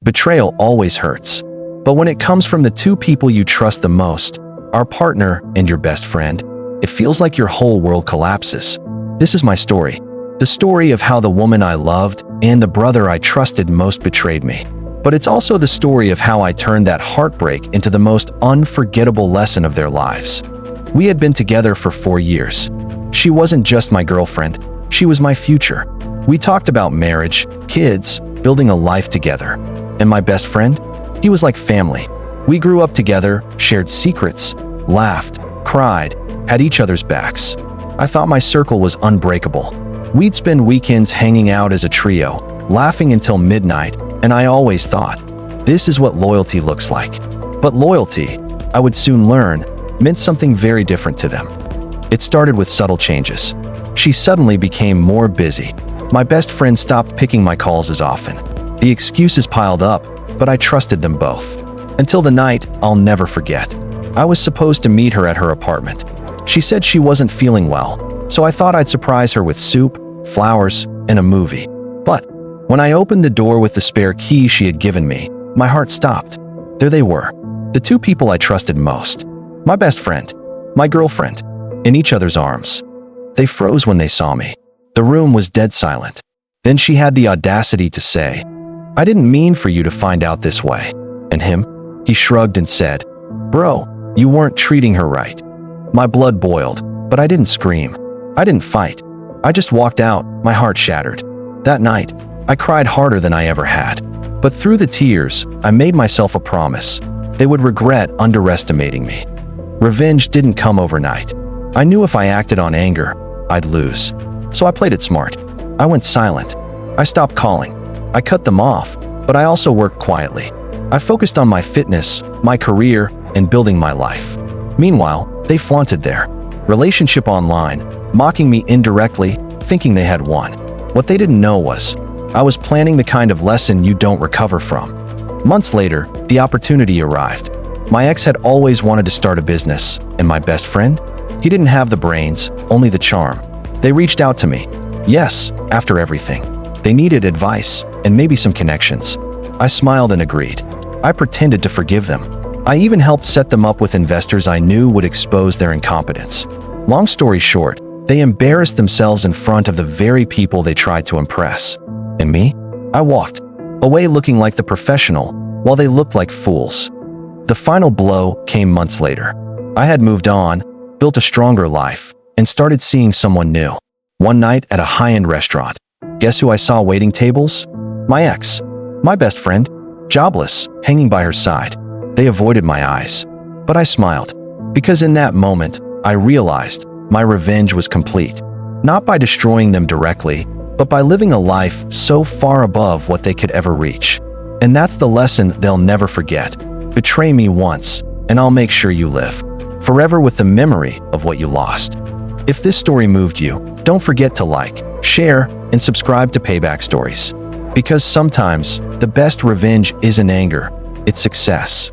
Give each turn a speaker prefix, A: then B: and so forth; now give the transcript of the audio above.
A: Betrayal always hurts. But when it comes from the two people you trust the most, our partner and your best friend, it feels like your whole world collapses. This is my story. The story of how the woman I loved and the brother I trusted most betrayed me. But it's also the story of how I turned that heartbreak into the most unforgettable lesson of their lives. We had been together for 4 years. She wasn't just my girlfriend, she was my future. We talked about marriage, kids, building a life together. And my best friend? He was like family. We grew up together, shared secrets, laughed, cried, had each other's backs. I thought my circle was unbreakable. We'd spend weekends hanging out as a trio, laughing until midnight, and I always thought, this is what loyalty looks like. But loyalty, I would soon learn, meant something very different to them. It started with subtle changes. She suddenly became more busy. My best friend stopped picking my calls as often. The excuses piled up, but I trusted them both. Until the night I'll never forget. I was supposed to meet her at her apartment. She said she wasn't feeling well, so I thought I'd surprise her with soup, flowers, and a movie. But when I opened the door with the spare key she had given me, my heart stopped. There they were, the two people I trusted most. My best friend, my girlfriend, in each other's arms. They froze when they saw me. The room was dead silent. Then she had the audacity to say, "I didn't mean for you to find out this way." And him? He shrugged and said, "Bro, you weren't treating her right." My blood boiled, but I didn't scream. I didn't fight. I just walked out, my heart shattered. That night, I cried harder than I ever had. But through the tears, I made myself a promise. They would regret underestimating me. Revenge didn't come overnight. I knew if I acted on anger, I'd lose. So I played it smart. I went silent. I stopped calling. I cut them off, but I also worked quietly. I focused on my fitness, my career, and building my life. Meanwhile, they flaunted their relationship online, mocking me indirectly, thinking they had won. What they didn't know was, I was planning the kind of lesson you don't recover from. Months later, the opportunity arrived. My ex had always wanted to start a business, and my best friend? He didn't have the brains, only the charm. They reached out to me. Yes, after everything. They needed advice, and maybe some connections. I smiled and agreed. I pretended to forgive them. I even helped set them up with investors I knew would expose their incompetence. Long story short, they embarrassed themselves in front of the very people they tried to impress. And me? I walked away looking like the professional, while they looked like fools. The final blow came months later. I had moved on, built a stronger life, and started seeing someone new. One night at a high-end restaurant, guess who I saw waiting tables? My ex. My best friend, jobless, hanging by her side. They avoided my eyes. But I smiled, because in that moment, I realized my revenge was complete. Not by destroying them directly, but by living a life so far above what they could ever reach. And that's the lesson they'll never forget. Betray me once, and I'll make sure you live forever with the memory of what you lost. If this story moved you, don't forget to like, share, and subscribe to Payback Stories. Because sometimes, the best revenge isn't anger, it's success.